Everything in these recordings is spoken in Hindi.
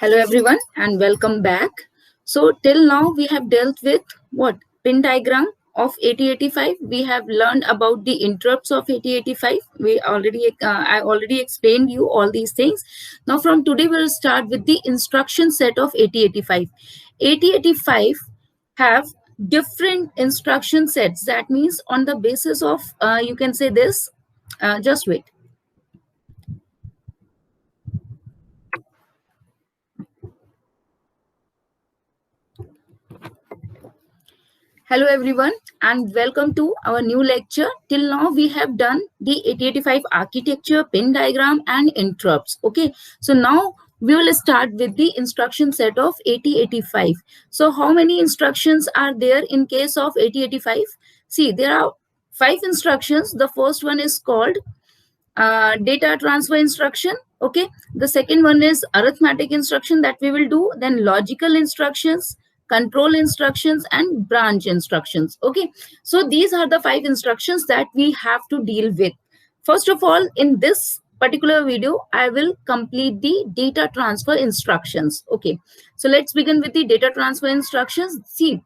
Hello everyone and welcome back. So till now we have dealt with what? Pin diagram of 8085. We have learned about the interrupts of 8085. I already explained you all these things. Now from today we'll start with the instruction set of 8085. 8085 have different instruction sets. That means on the basis of you can say this. Just wait. Hello everyone and welcome to our new lecture. Till now we have done the 8085 architecture, pin diagram and interrupts. Okay, so now we will start with the instruction set of 8085. So how many instructions are there in case of 8085? See, there are 5 instructions. The first one is called data transfer instruction. Okay, the second one is arithmetic instruction that we will do, then logical instructions, control instructions and branch instructions. Okay, so these are the 5 instructions that we have to deal with. First of all, in this particular video I will complete the data transfer instructions. Okay, so let's begin with the data transfer instructions. See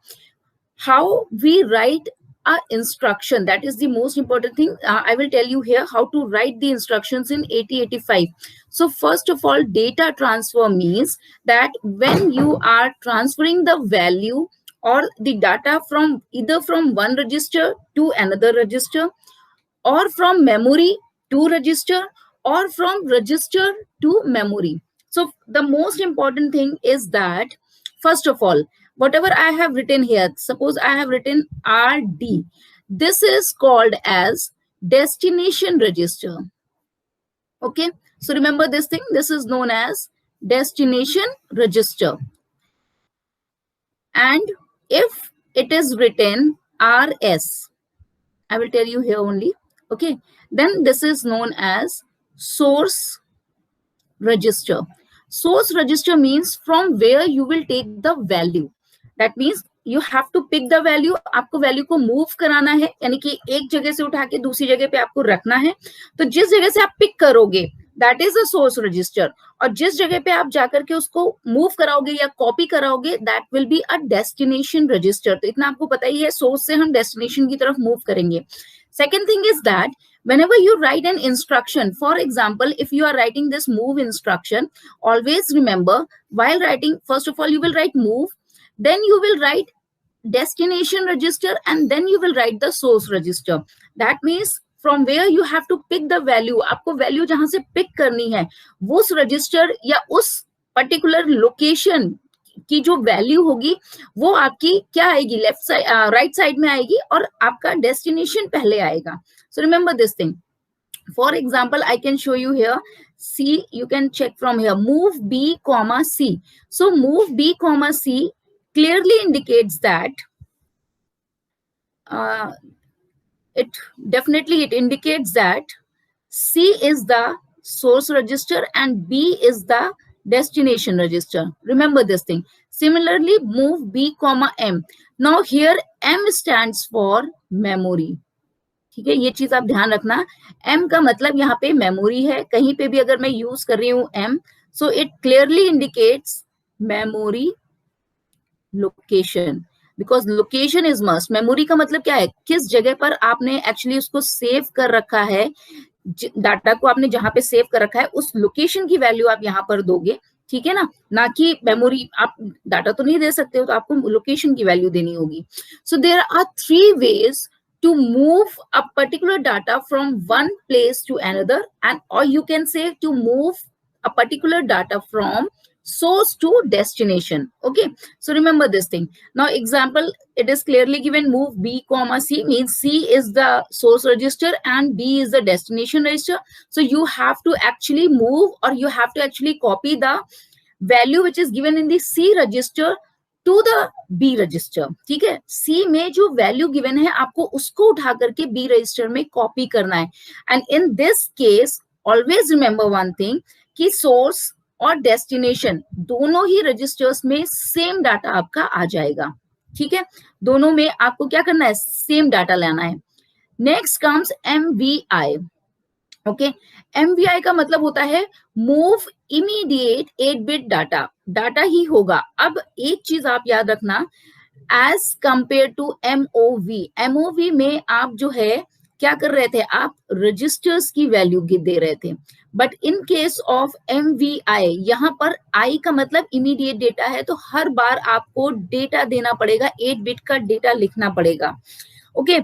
how we write a instruction. That is the most important thing. I will tell you here how to write the instructions in 8085. So first of all, data transfer means that when you are transferring the value or the data from either from one register to another register, or from memory to register, or from register to memory. So the most important thing is that first of all, whatever I have written here, suppose I have written RD, this is called as destination register. Okay, so remember this thing, this is known as destination register. And if it is written RS, I will tell you here only. Okay, then this is known as source register. Source register means from where you will take the value. That means you have to pick the value. आपको value को move कराना है, यानी कि एक जगह से उठा के दूसरी जगह पे आपको रखना है. तो जिस जगह से आप pick करोगे, that is a source register. और जिस जगह पे आप जाकर के उसको move कराओगे या copy कराओगे, that will be a destination register. तो इतना आपको पता ही है, source से हम destination की तरफ move करेंगे. Second thing is that whenever you write an instruction, for example, if you are writing this move instruction, always remember while writing, first of all, you will write move, then you will write destination register, and then you will write the source register. That means from where you have to pick the value, आपको value जहां से pick करनी है, वो उस register या उस particular location की जो वैल्यू होगी वो आपकी क्या आएगी, लेफ्ट साइड राइट साइड में आएगी और आपका डेस्टिनेशन पहले आएगा. So remember this thing. For example I can show you here. See, you can check from here, move B comma C. So move B comma C clearly indicates that it indicates that C is the source register and B is the destination register. Remember this thing. Similarly, move B comma M. Now here M stands for memory. ठीक है, ये चीज आप ध्यान रखना. M का मतलब यहाँ पे मेमोरी है. कहीं पे भी अगर मैं यूज कर रही हूँ M, so it clearly indicates memory location, because location is must. Memory का मतलब क्या है, किस जगह पर आपने एक्चुअली उसको सेव कर रखा है, डाटा को आपने जहां पे सेव कर रखा है उस लोकेशन की वैल्यू आप यहाँ पर दोगे. ठीक है ना कि मेमोरी. आप डाटा तो नहीं दे सकते हो, तो आपको लोकेशन की वैल्यू देनी होगी. So there are 3 ways to move a particular data from one place to another, and or you can say to move a particular data from source to destination. Okay, so remember this thing. Now example, it is clearly given, move B comma C means C is the source register and B is the destination register. So you have to actually move, or you have to actually copy the value which is given in the C register to the B register. ठीक है, सी में जो वैल्यू गिवन है आपको उसको उठा करके बी रजिस्टर में कॉपी करना है. And in this case always remember one thing कि सोर्स और डेस्टिनेशन दोनों ही रजिस्टर्स में सेम डाटा आपका आ जाएगा. ठीक है, दोनों में आपको क्या करना है, सेम डाटा लेना है. Next comes MVI. Okay. MVI का मतलब होता है move immediate 8 bit data, data ही होगा। अब एक चीज आप याद रखना, as compare to MOV, MOV में आप जो है क्या कर रहे थे, आप रजिस्टर्स की वैल्यू दे रहे थे, but in case of MVI यहाँ पर आई का मतलब इमीडिएट डेटा है, तो हर बार आपको डेटा देना पड़ेगा, 8 बिट का डेटा लिखना पड़ेगा। ओके,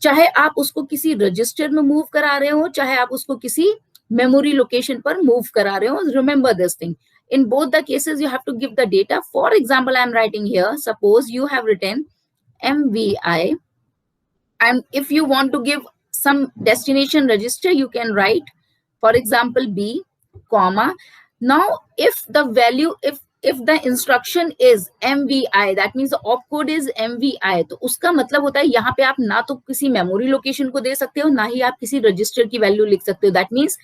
चाहे आप उसको किसी रजिस्टर में मूव करा रहे हो, चाहे आप उसको किसी मेमोरी लोकेशन पर मूव करा रहे हो, remember this thing, in both the cases you have to give the data. For example, I am writing here, suppose you have written mvi, and if you want to give some destination register, you can write, for example, b comma. Now if the value, if the instruction is mvi, that means the opcode is mvi, तो उसका मतलब होता है यहाँ पे आप ना तो किसी मेमोरी लोकेशन को दे सकते हो, ना ही आप किसी रजिस्टर की वैल्यू लिख सकते हो। दैट मीन्स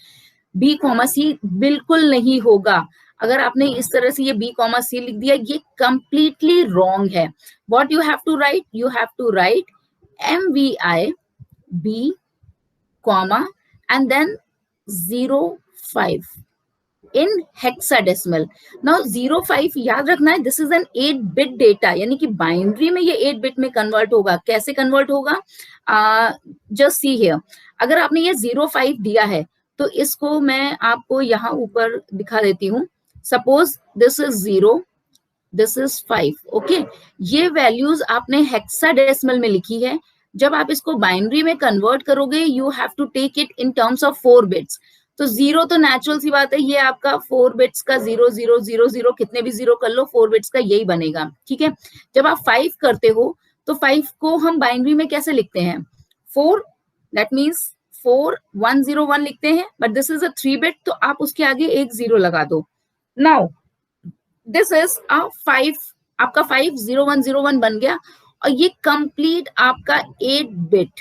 बी कॉमा सी बिल्कुल नहीं होगा। अगर आपने इस तरह से ये बी कॉमा सी लिख दिया, ये कंप्लीटली रॉन्ग है। What you have to write, you have to write MVI B comma and then 05 in hexadecimal. Now 05 याद रखना है, this is an 8 bit data, यानी कि बाइनरी में ये 8 बिट में कन्वर्ट होगा। कैसे कन्वर्ट होगा, जस्ट सी हियर, अगर आपने ये 05 दिया है तो इसको मैं आपको यहाँ ऊपर दिखा देती हूँ। Suppose this is 0, this is 5, okay. ये वैल्यूज आपने हेक्साडेसिमल में लिखी है, जब आप इसको बाइनरी में कन्वर्ट करोगे you have to take it in terms of 4 bits. तो 0 तो नेचुरल सी बात है, ये आपका 4 बिट्स का 0 0 0 0, कितने भी 0 कर लो 4 बिट्स का यही बनेगा, ठीक है। जब आप 5 करते हो तो 5 को हम बाइनरी में कैसे लिखते हैं, 4, दैट मीन्स 4101 लिखते हैं, but this is a 3 bit, तो आप उसके आगे एक 0 लगा दो। नाउ दिस इज अ 5, आपका 50101 बन गया, और ये कंप्लीट आपका 8 बिट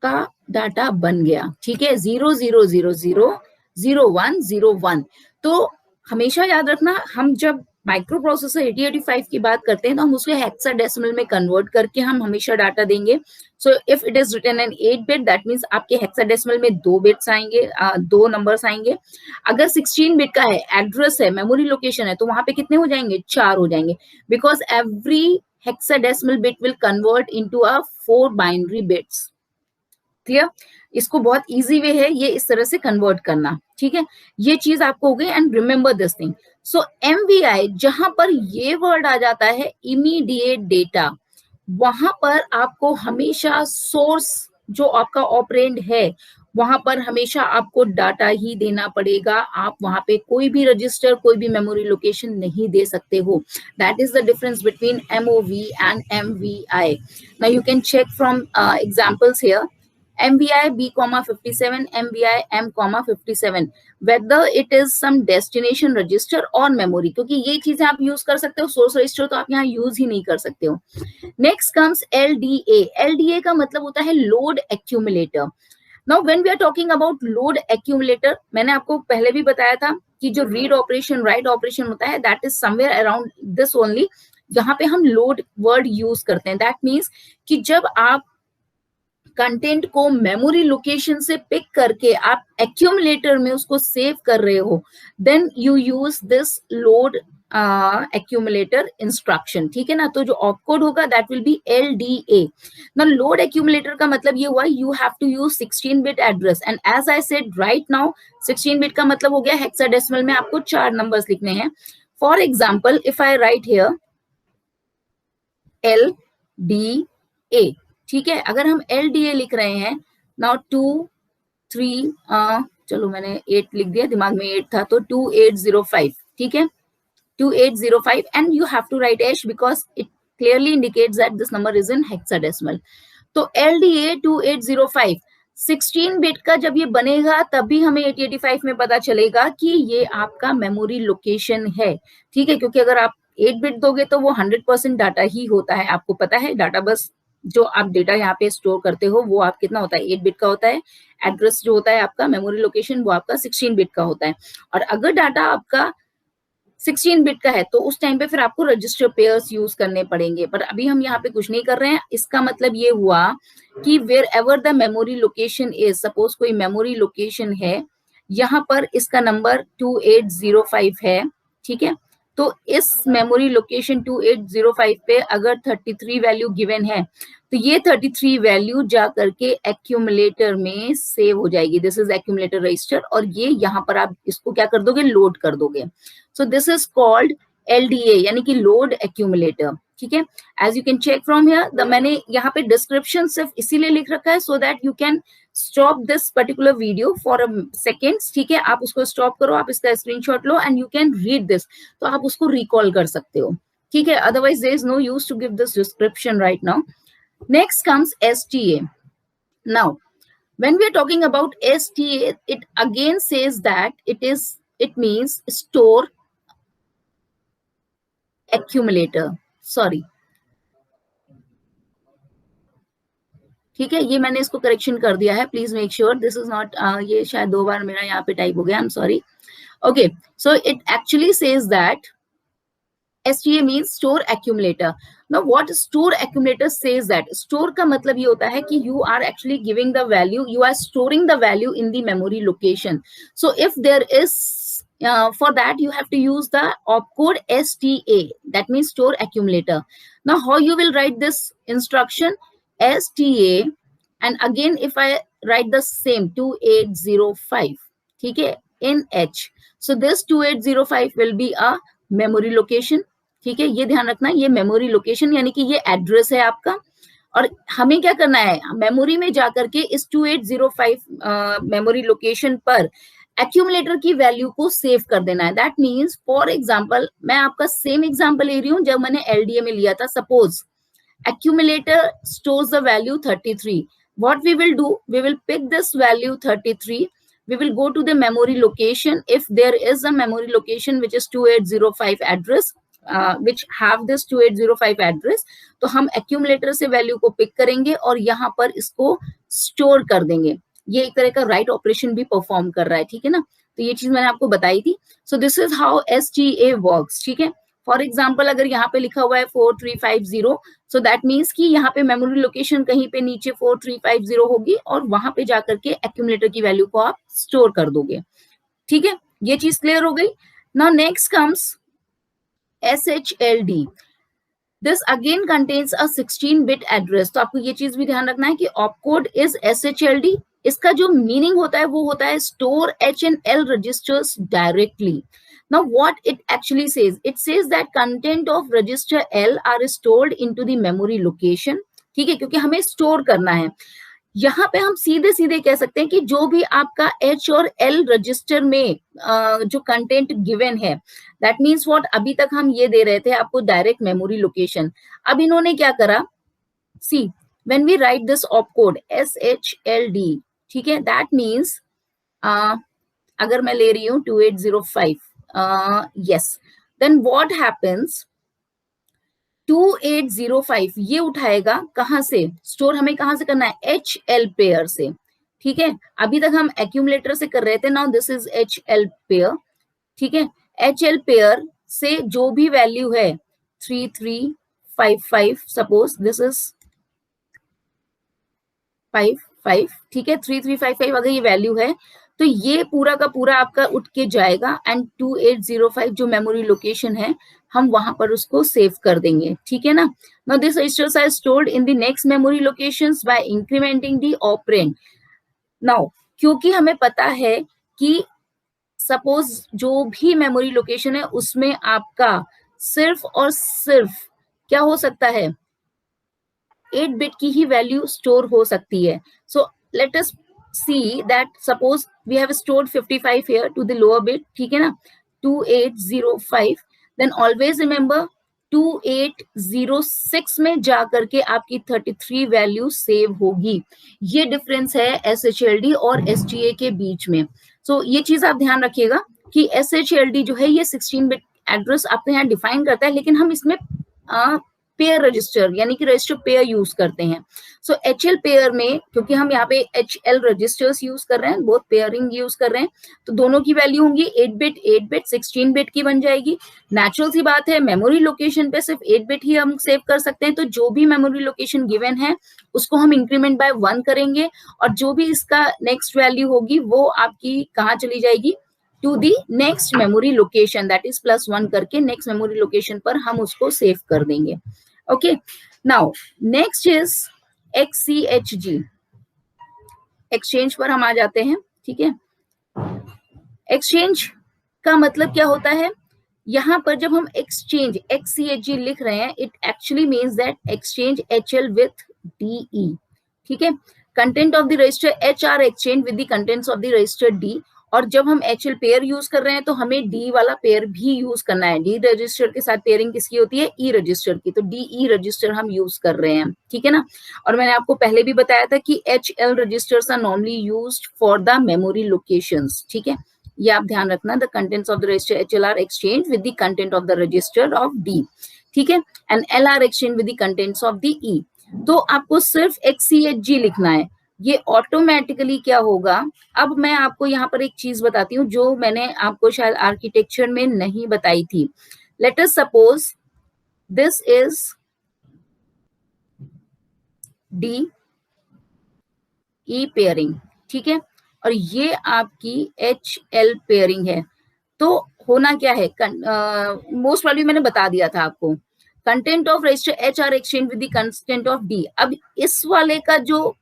का डाटा बन गया, ठीक है। 00000101। तो हमेशा याद रखना, हम जब माइक्रो प्रोसेसर 8085 की बात करते हैं तो हम उसको हेक्साडेसिमल में कन्वर्ट करके हम हमेशा डाटा देंगे। So if it is written in 8 bit, that means आपके हेक्साडेसिमल में 2 बिट्स आएंगे, 2 नंबर्स आएंगे। अगर 16 बिट का है, एड्रेस है, मेमोरी लोकेशन है, तो वहां पे कितने हो जाएंगे, 4 हो जाएंगे, because every hexadecimal bit will convert into a 4 binary bits. Clear, इसको बहुत इजी वे है ये इस तरह से कन्वर्ट करना, ठीक है। ये चीज आपको हो गई, and remember this thing. So MVI जहां पर ये वर्ड आ जाता है इमीडिएट डेटा, वहां पर आपको हमेशा सोर्स जो आपका ऑपरेंड है वहां पर हमेशा आपको डाटा ही देना पड़ेगा। आप वहां पे कोई भी रजिस्टर, कोई भी मेमोरी लोकेशन नहीं दे सकते हो। That is the difference between MOV and MVI. Now you can check from examples here, MVI B, 57, MVI M, 57, whether it is some destination register or memory, क्योंकि ये चीजें आप यूज कर सकते हो, सोर्स रजिस्टर तो आप यहाँ यूज ही नहीं कर सकते हो। Next comes LDA। LDA का मतलब होता है load accumulator. Now when we are talking about load accumulator, मैंने आपको पहले भी बताया था कि जो रीड ऑपरेशन राइट ऑपरेशन होता है, that is somewhere around this only. यहाँ पे हम लोड वर्ड यूज करते हैं, दैट मीन्स कि जब आप कंटेंट को मेमोरी लोकेशन से पिक करके आप एक्यूमुलेटर में उसको सेव कर रहे हो, then you use this load accumulator instruction, ठीक है ना। तो जो ऑपकोड होगा दैट विल बी LDA। ना लोड एक्यूमुलेटर का मतलब ये हुआ you have to use 16 bit address, and as I said right now 16 bit का मतलब हो गया हेक्साडेसिमल में आपको 4 नंबर्स लिखने हैं। For example if I right here LDA, ठीक है, अगर हम LDA लिख रहे हैं, नाउ 2 3 चलो मैंने 8 लिख दिया, दिमाग में 8 था, तो 2805, ठीक है, 2805, and you have to write H because it clearly indicates that this number is in hexadecimal. तो LDA 2805 16 बिट का जब ये बनेगा तभी हमें 8085 में पता चलेगा कि ये आपका मेमोरी लोकेशन है, ठीक है। क्योंकि अगर आप 8 बिट दोगे तो वो 100% डाटा ही होता है, आपको पता है, डाटा बस जो आप डेटा यहाँ पे स्टोर करते हो वो आप कितना होता है, 8 बिट का होता है। एड्रेस जो होता है आपका मेमोरी लोकेशन वो आपका 16 बिट का होता है। और अगर डाटा आपका 16 बिट का है तो उस टाइम पे फिर आपको रजिस्टर पेयर्स यूज करने पड़ेंगे, पर अभी हम यहाँ पे कुछ नहीं कर रहे हैं। इसका मतलब ये हुआ कि wherever the memory location is, suppose कोई मेमोरी लोकेशन है, यहाँ पर इसका नंबर 2805 है, ठीक है। तो इस मेमोरी लोकेशन 2805 पे अगर 33 वैल्यू गिवन है तो ये 33 वैल्यू जा करके एक्यूमुलेटर में सेव हो जाएगी। दिस इज एक्यूमुलेटर रजिस्टर, और ये यहाँ पर आप इसको क्या कर दोगे, लोड कर दोगे। So this is called LDA, यानी कि लोड एक्यूमुलेटर, ठीक है। As you can check from here, मैंने यहाँ पे डिस्क्रिप्शन सिर्फ इसीलिए लिख रखा है so that you can stop this particular video for a seconds, ठीक है। आप उसको स्टॉप करो, आप इसका स्क्रीनशॉट लो and you can read this, तो आप उसको रिकॉल कर सकते हो, ठीक है। Otherwise there is no use to give this description right now. Next comes STA. Now, when we are talking about STA, it again says that it means store accumulator. Sorry. ठीक है, ये मैंने इसको करेक्शन कर दिया है, please make sure this is not, ये शायद 2 बार मेरा यहाँ पे टाइप हो गया, I am sorry. Okay, so it actually says that STA means store accumulator. Now what store accumulator says that, store का मतलब ये होता है कि you are actually giving the value, you are storing the value in the memory location. So if there is for that you have to use the opcode STA, that means store accumulator. Now how you will write this instruction, STA, and again if I write the same 2805, ठीक है, in H, so this 2805 will be a memory location, ठीक है। ये ध्यान रखना, ये मेमोरी लोकेशन यानी कि ये एड्रेस है आपका, और हमें क्या करना है, मेमोरी में जाकर के इस 2805 मेमोरी लोकेशन पर एक्यूमुलेटर की वैल्यू को सेव कर देना है। दैट मीन्स फॉर एग्जांपल, मैं आपका सेम एग्जांपल ले रही हूँ जब मैंने LDA में लिया था। Suppose accumulator stores the value 33. What we will do, we will pick this value 33, we will go to the memory location if there is a memory location which is 2805 address, which have this 2805 address, तो हम accumulator से वैल्यू को पिक करेंगे और यहाँ पर इसको स्टोर कर देंगे। ये एक तरह का राइट ऑपरेशन भी परफॉर्म कर रहा है, ठीक है ना। तो ये चीज मैंने आपको बताई थी। सो this is how STA works, ठीक है। फॉर एग्जाम्पल अगर यहाँ पे लिखा हुआ है 4350, सो दैट मीन्स कि यहाँ पे मेमोरी लोकेशन कहीं पे नीचे 4350 होगी और वहां पे जाकर के एक्यूमुलेटर की वैल्यू को आप स्टोर कर दोगे, ठीक है। ये चीज क्लियर हो गई। Now next comes SHLD. This again contains a 16-bit address. तो आपको ये चीज भी ध्यान रखना है कि opcode is SHLD. इसका जो मीनिंग होता है वो होता है store H and L registers directly. Now what it actually says, it says that content of register L are stored into the memory location, ठीक है, क्योंकि हमें स्टोर करना है। यहाँ पे हम सीधे सीधे कह सकते हैं कि जो भी आपका H और L रजिस्टर में जो कंटेंट गिवन है, दैट मीन्स व्हाट, अभी तक हम ये दे रहे थे आपको डायरेक्ट मेमोरी लोकेशन। अब इन्होंने क्या करा, see when we write this opcode SHLD, ठीक है, दैट मीन्स अगर मैं ले रही हूँ 2805, yes, then what happens, 2805 ये उठाएगा कहां से, स्टोर हमें कहां से करना है, HL पेयर से, ठीक है। अभी तक हम एक्यूमुलेटर से कर रहे थे, now this is HL pair, ठीक है। HL पेयर से जो भी वैल्यू है 3355, सपोज दिस इज 55, ठीक है, 3355 अगर ये वैल्यू है तो ये पूरा का पूरा आपका उठ के जाएगा एंड 2805 जो मेमोरी लोकेशन है हम वहां पर उसको सेव कर देंगे, ठीक है ना। Now this registers are stored in the next memory locations by incrementing the operand. Now क्योंकि हमें पता है कि सपोज जो भी मेमोरी लोकेशन है उसमें आपका सिर्फ और सिर्फ क्या हो सकता है, 8 बिट की ही वैल्यू स्टोर हो सकती है। So let us see that suppose we have stored 55 here to the lower bit, ठीक है ना, 2805, then always remember 2806 में जा करके आपकी 33 वैल्यू सेव होगी। ये डिफरेंस है SHLD और STA के बीच में। सो ये चीज आप ध्यान रखिएगा कि SHLD जो है ये 16 बिट एड्रेस आपके यहाँ डिफाइन करता है, लेकिन हम इसमें पेयर रजिस्टर यानी कि रजिस्टर पेयर यूज करते हैं। सो HL पेयर में, क्योंकि हम यहाँ पे HL रजिस्टर्स यूज कर रहे हैं, बहुत पेयरिंग यूज कर रहे हैं, तो दोनों की वैल्यू होंगी 8 बिट 8 बिट 16 बिट की बन जाएगी। नेचुरल सी बात है, मेमोरी लोकेशन पे सिर्फ 8 बिट ही हम सेव कर सकते हैं, तो जो भी मेमोरी लोकेशन गिवन है उसको हम इंक्रीमेंट बाय 1 करेंगे, और जो भी इसका नेक्स्ट वैल्यू होगी वो आपकी कहाँ चली जाएगी, to the next memory location, that is +1 करके नेक्स्ट मेमोरी लोकेशन पर हम उसको सेव कर देंगे। Okay, now next is XCHG, exchange पर हम आ जाते हैं। ठीक है, एक्सचेंज का मतलब क्या होता है, यहाँ पर जब हम एक्सचेंज XCHG लिख रहे हैं, it actually means that exchange HL with DE। ठीक है, content of the register H are exchange with the contents of the register D, और जब हम HL पेयर यूज कर रहे हैं तो हमें D वाला पेयर भी यूज करना है। D रजिस्टर के साथ पेयरिंग किसकी होती है, E रजिस्टर की, तो DE रजिस्टर हम यूज कर रहे हैं। ठीक है ना, और मैंने आपको पहले भी बताया था कि HL registers are normally used for the memory locations. ठीक है, ये आप ध्यान रखना, the contents of the register HL are exchange with the content of the register of D। ठीक है, and L are exchange with the contents of the E। तो आपको सिर्फ XCHG लिखना है, ये ऑटोमेटिकली क्या होगा। अब मैं आपको यहाँ पर एक चीज बताती हूँ जो मैंने आपको शायद आर्किटेक्चर में नहीं बताई थी। Let us suppose this is DE pairing, ठीक है, और ये आपकी HL पेयरिंग है। तो होना क्या है, मोस्ट वैल्यू मैंने बता दिया था आपको, content of register H are exchange with the content of D। अब इस वाले का जो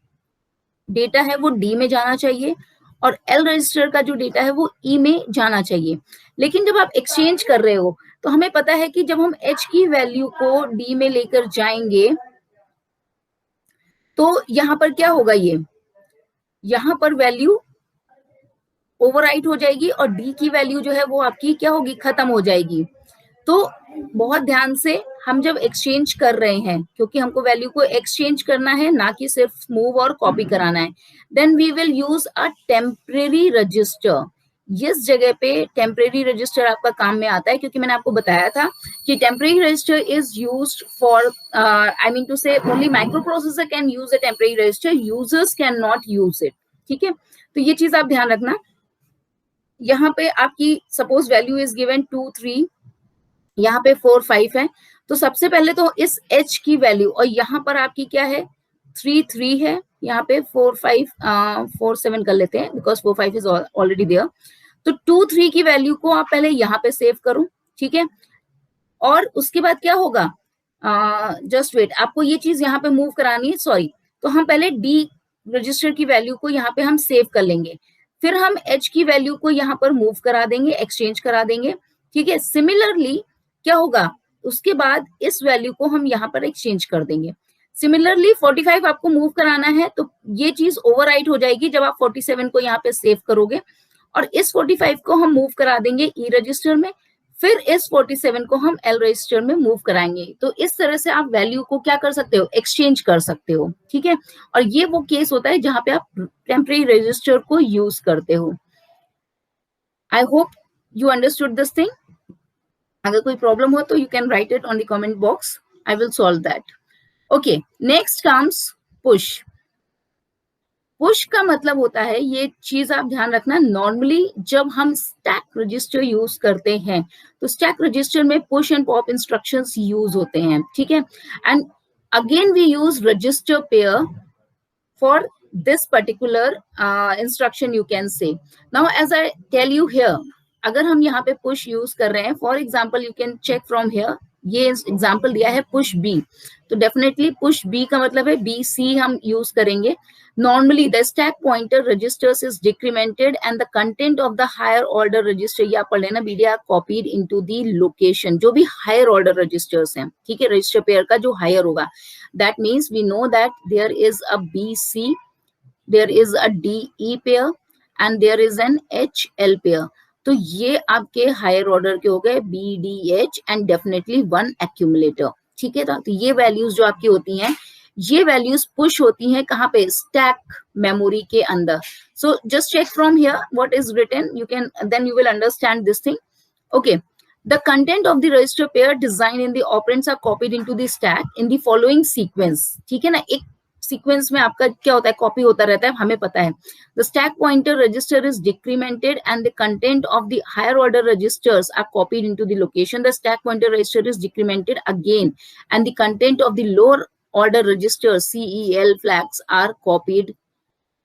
डेटा है वो D में जाना चाहिए, और L रजिस्टर का जो डेटा है वो E में जाना चाहिए। लेकिन जब आप एक्सचेंज कर रहे हो तो हमें पता है कि जब हम H की वैल्यू को D में लेकर जाएंगे तो यहाँ पर क्या होगा, ये यहाँ पर वैल्यू ओवरराइट हो जाएगी और D की वैल्यू जो है वो आपकी क्या होगी, खत्म हो जाएगी। तो बहुत ध्यान से हम जब एक्सचेंज कर रहे हैं, क्योंकि हमको वैल्यू को एक्सचेंज करना है, ना कि सिर्फ मूव और कॉपी कराना है, then we will use a temporary register. इस जगह पे टेम्परेरी रजिस्टर आपका काम में आता है, क्योंकि मैंने आपको बताया था कि temporary register is used for, I mean to say only microprocessor can use a temporary register, users can not use it. ठीक है, तो ये चीज आप ध्यान रखना। यहाँ पे आपकी सपोज वैल्यू इज गिवन 2 3, यहाँ पे 4 5 है, तो सबसे पहले तो इस H की वैल्यू, और यहाँ पर आपकी क्या है 3 3 है, यहाँ पे 4 5 4 7 कर लेते हैं बिकॉज 4 5 इज ऑलरेडी देयर। तो 2 3 की वैल्यू को आप पहले यहाँ पे सेव करो। ठीक है, और उसके बाद क्या होगा, जस्ट वेट, आपको ये चीज यहाँ पे मूव करानी है, सॉरी। तो हम पहले D रजिस्टर की वैल्यू को यहाँ पे हम सेव कर लेंगे, फिर हम H की वैल्यू को यहाँ पर मूव करा देंगे, एक्सचेंज करा देंगे। ठीक है, सिमिलरली क्या होगा, उसके बाद इस वैल्यू को हम यहाँ पर एक्सचेंज कर देंगे। सिमिलरली 45 आपको मूव कराना है, तो ये चीज ओवरराइट हो जाएगी जब आप 47 को यहाँ पे सेव करोगे, और इस 45 को हम मूव करा देंगे E रजिस्टर में, फिर इस 47 को हम L रजिस्टर में मूव कराएंगे। तो इस तरह से आप वैल्यू को क्या कर सकते हो, एक्सचेंज कर सकते हो। ठीक है, और ये वो केस होता है जहां पे आप टेम्परेरी रजिस्टर को यूज करते हो। I hope you understood this thing. अगर कोई प्रॉब्लम हो तो you can write it on the comment box, I will solve that. Okay, next comes push. Push का मतलब होता है, ये चीज आप ध्यान रखना, नॉर्मली जब हम स्टैक रजिस्टर यूज करते हैं तो स्टैक रजिस्टर में push and pop instructions use होते हैं। ठीक है, and again we use register pair for this particular instruction you can say. Now as I tell you here, अगर हम यहाँ पे push यूज कर रहे हैं, for example you can check from here, ये एग्जाम्पल दिया है push B, तो डेफिनेटली push B का मतलब है BC हम यूज करेंगे। Normally the stack pointer registers is decremented and the content of the higher order register, ये आप पढ़ लेना, BD are copied into the location, जो भी higher order registers हैं। ठीक है, रजिस्टर पेयर का जो हायर होगा, that means we know that there is a BC, there is a DE pair and there is an HL pair। तो ये आपके हायर ऑर्डर के हो गए BDH एंड डेफिनेटली 1 एक्यूमुलेटर। ठीक है, तो ये वैल्यूज जो आपकी होती हैं, ये वैल्यूज पुश होती हैं कहाँ पे, स्टैक मेमोरी के अंदर। So just check from here what is written, you can then you will understand this thing. Okay, The content of the register pair design in the operands are copied into the stack in the following sequence. ठीक है ना, एक सीक्वेंस में आपका क्या होता है, कॉपी होता रहता है, हमें पता है. The stack pointer register is decremented and the content of the higher order registers are copied into the location. The stack pointer register is decremented again and the content of the lower order registers CEL flags are copied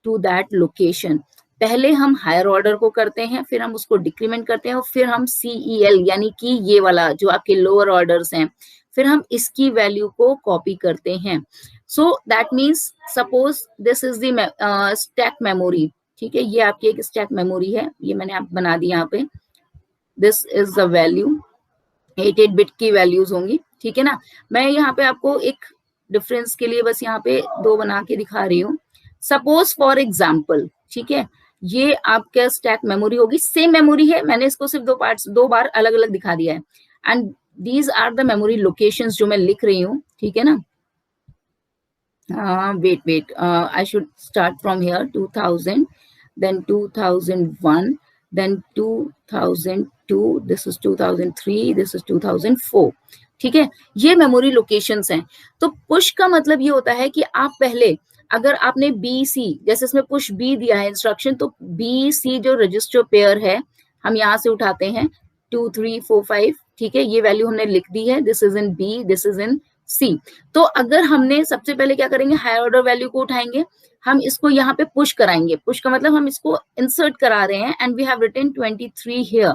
to that location. पहले हम हायर ऑर्डर को करते हैं, फिर हम उसको डिक्रीमेंट करते हैं और फिर हम CEL यानी कि ये वाला जो आपके लोअर ऑर्डर्स हैं, फिर हम इसकी वैल्यू को कॉपी करते हैं. So that means suppose this is the stack memory. ठीक है, ये आपकी एक स्टैक मेमोरी है, ये मैंने आप बना दी यहाँ पे. This is the value, 8 bit की वैल्यूज होंगी. ठीक है ना, मैं यहाँ पे आपको एक डिफरेंस के लिए बस यहाँ पे 2 बना के दिखा रही हूँ. सपोज फॉर एग्जाम्पल, ठीक है, ये आपका स्टैक मेमोरी होगी, सेम मेमोरी है, मैंने इसको सिर्फ 2 पार्ट्स 2 बार अलग अलग दिखा दिया है. And these are the memory locations जो मैं लिख रही हूँ. ठीक है ना, wait, I should start from here. 2000, then 2001, then 2002, this is 2003, this is 2004. ठीक है, ये मेमोरी लोकेशंस हैं. तो पुश का मतलब ये होता है कि आप पहले अगर आपने BC, जैसे इसमें पुश B दिया है इंस्ट्रक्शन, तो BC जो रजिस्टर पेयर है हम यहाँ से उठाते हैं 2 3 4 5. ठीक है, ये वैल्यू हमने लिख दी है, this is in B, this is in C. तो अगर हमने सबसे पहले क्या करेंगे, हायर ऑर्डर वैल्यू को उठाएंगे, हम इसको यहाँ पे पुश कराएंगे. पुश का मतलब हम इसको इंसर्ट करा रहे हैं and we have written 23 here.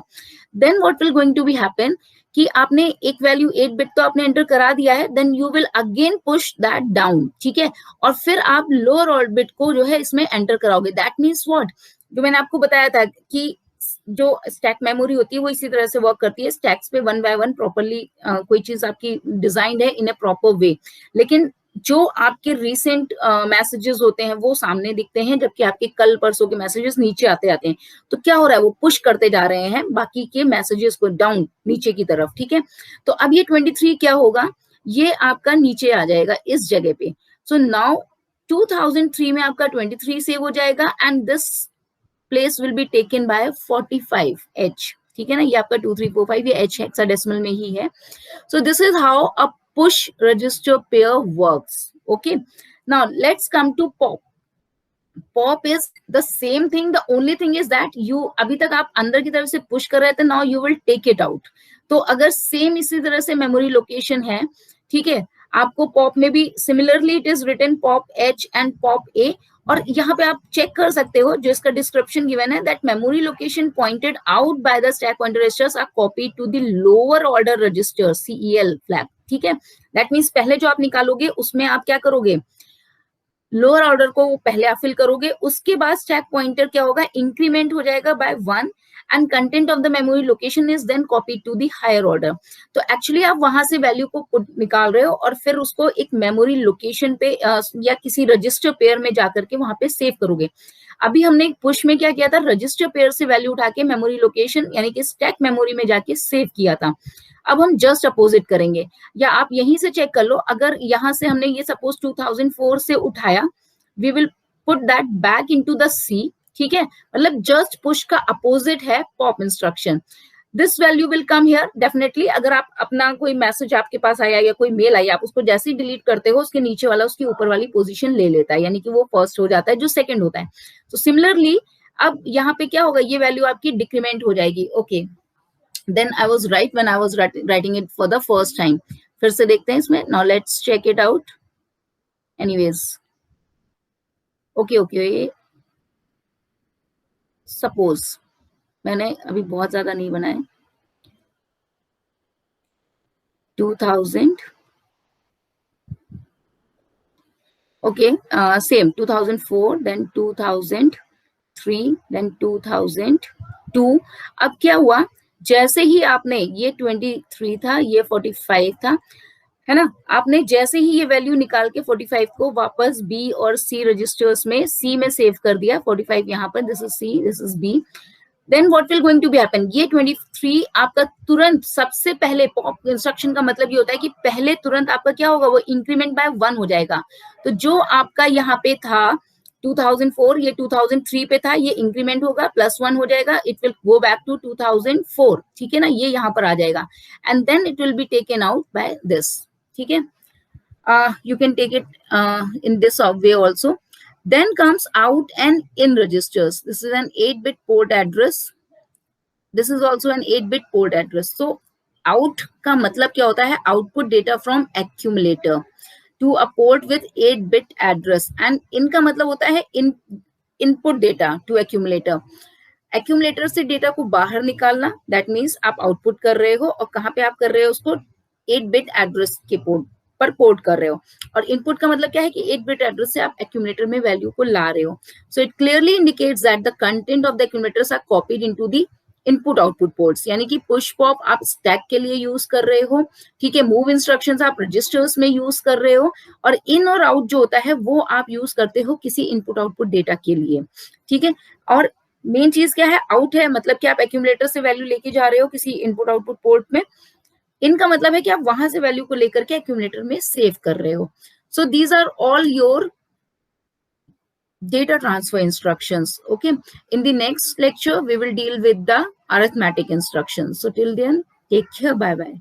Then what will going to be happen कि आपने एक वैल्यू 8 बिट तो आपने एंटर करा दिया है, then you will again push that down. ठीक है, और फिर आप लोअर ऑर्डर बिट को जो है इसमें एंटर कराओगे. दैट मीन्स व्हाट, जो मैंने आपको बताया था कि जो स्टैक मेमोरी होती है वो इसी तरह से वर्क करती है. स्टैक्स पे 1 बाय 1 प्रॉपरली कोई चीज आपकी डिजाइंड है इन ए प्रॉपर वे, लेकिन जो आपके रिसेंट मैसेजेस होते हैं वो सामने दिखते हैं, जबकि आपके कल परसों के मैसेजेस नीचे आते आते हैं. तो क्या हो रहा है, वो पुश करते जा रहे हैं बाकी के मैसेजेस को डाउन नीचे की तरफ. ठीक है, तो अब ये 23 क्या होगा, ये आपका नीचे आ जाएगा इस जगह पे. सो नाउ 2003 में आपका 23 सेव हो जाएगा and this place will be taken by 45H. ठीक है ना, ये आपका 2 3 4 5 ये H हेक्साडेसिमल में ही है. सो this is how a push register pair works. Okay, now let's come to pop. Pop is the same thing, the only thing is that you अभी तक आप अंदर की तरफ से पुश कर रहे थे, now you will take it out. तो अगर सेम इसी तरह से मेमोरी लोकेशन है, ठीक है, आपको पॉप में भी similarly it is written pop H and pop A. और यहाँ पे आप चेक कर सकते हो, जो इसका डिस्क्रिप्शन गिवन है, that memory location pointed out by the stack pointer registers are copied to the lower order register CEL flag. ठीक है, दैट मीन्स पहले जो आप निकालोगे उसमें आप क्या करोगे, लोअर ऑर्डर को पहले आप फिल करोगे, उसके बाद स्टैक पॉइंटर क्या होगा, इंक्रीमेंट हो जाएगा by 1 and content of the memory location is then copied to the higher order. तो एक्चुअली आप वहां से वैल्यू को निकाल रहे हो और फिर उसको एक मेमोरी लोकेशन पे या किसी रजिस्टर पेयर में जाकर के वहां पे सेव करोगे. अभी हमने पुश में क्या किया था, रजिस्टर पेयर से वैल्यू उठा के मेमोरी लोकेशन यानी कि स्टैक मेमोरी में जाके सेव किया था. अब हम जस्ट अपोजिट करेंगे, या आप यहीं से चेक कर लो, अगर यहाँ से हमने ये सपोज 2004 से उठाया, we will put that back into the C. ठीक है, मतलब जस्ट पुश का अपोजिट है pop instruction. This value will come here definitely. अगर आप अपना कोई मैसेज आपके पास आया या कोई मेल आई, आप उसको जैसे ही डिलीट करते हो उसके नीचे वाला उसकी ऊपर वाली पोजीशन ले लेता है, यानी कि वो फर्स्ट हो जाता है जो सेकंड होता है. तो सिमिलरली अब यहाँ पे क्या होगा, ये वैल्यू आपकी डिक्रीमेंट हो जाएगी. Okay, then I was right when I was writing it for the first time. फिर से देखते हैं इसमें. Now let's check it out. Anyways, okay. Suppose मैंने अभी बहुत ज्यादा नहीं बनाए. 2000. Okay, same 2004, then 2003, then 2002. अब क्या हुआ, जैसे ही आपने ये 23 था, ये 45 था, है ना, आपने जैसे ही ये वैल्यू निकाल के 45 को वापस B और C रजिस्टर्स में C में सेव कर दिया. 45 यहाँ पर, this is C, this is B. Then what will going to be happen, ये 23 आपका तुरंत सबसे पहले पॉप इंस्ट्रक्शन का मतलब ये होता है कि पहले तुरंत आपका क्या होगा, वो इंक्रीमेंट बाय 1 हो जाएगा. तो जो आपका यहाँ पे था 2004 ये 2003 पे था, ये इंक्रीमेंट होगा, +1 हो जाएगा, it will go back to 2004, ठीक है ना, ये यहाँ पर आ जाएगा, and then it will be taken out by this, ठीक है. You can take it in this way also. Then comes out and in registers. This is an 8-bit port address. This is also an 8-bit port address. So out का मतलब क्या होता है? Output data from accumulator to a port with 8-bit address. And in का मतलब होता है input data to accumulator. Accumulator से डेटा को बाहर निकालना, that means आप आउटपुट कर रहे हो, और कहाँ पे आप कर रहे हो उसको? 8-bit एड्रेस के पोर्ट पर पोर्ट कर रहे हो. और इनपुट का मतलब क्या है कि 8-bit एड्रेस से आप एक्यूमुलेटर में वैल्यू को ला रहे हो. So it clearly indicates that the content of the accumulators are copied into the input output ports. यानी कि पुश पॉप आप स्टैक के लिए यूज कर रहे हो, ठीक है, मूव इंस्ट्रक्शंस आप रजिस्टर्स में यूज कर रहे हो, और इन और आउट जो होता है वो आप यूज करते हो किसी इनपुट आउटपुट डेटा के लिए, ठीक है. और मेन चीज क्या है? आउट है मतलब कि आप एक्यूमुलेटर से वैल्यू लेके जा रहे हो किसी इनपुट आउटपुट पोर्ट में. इनका मतलब है कि आप वहां से वैल्यू को लेकर के एक्यूमुलेटर में सेव कर रहे हो. So these are all your data transfer instructions. Okay, in the next lecture we will deal with the arithmetic instructions. So till then, take care, bye bye.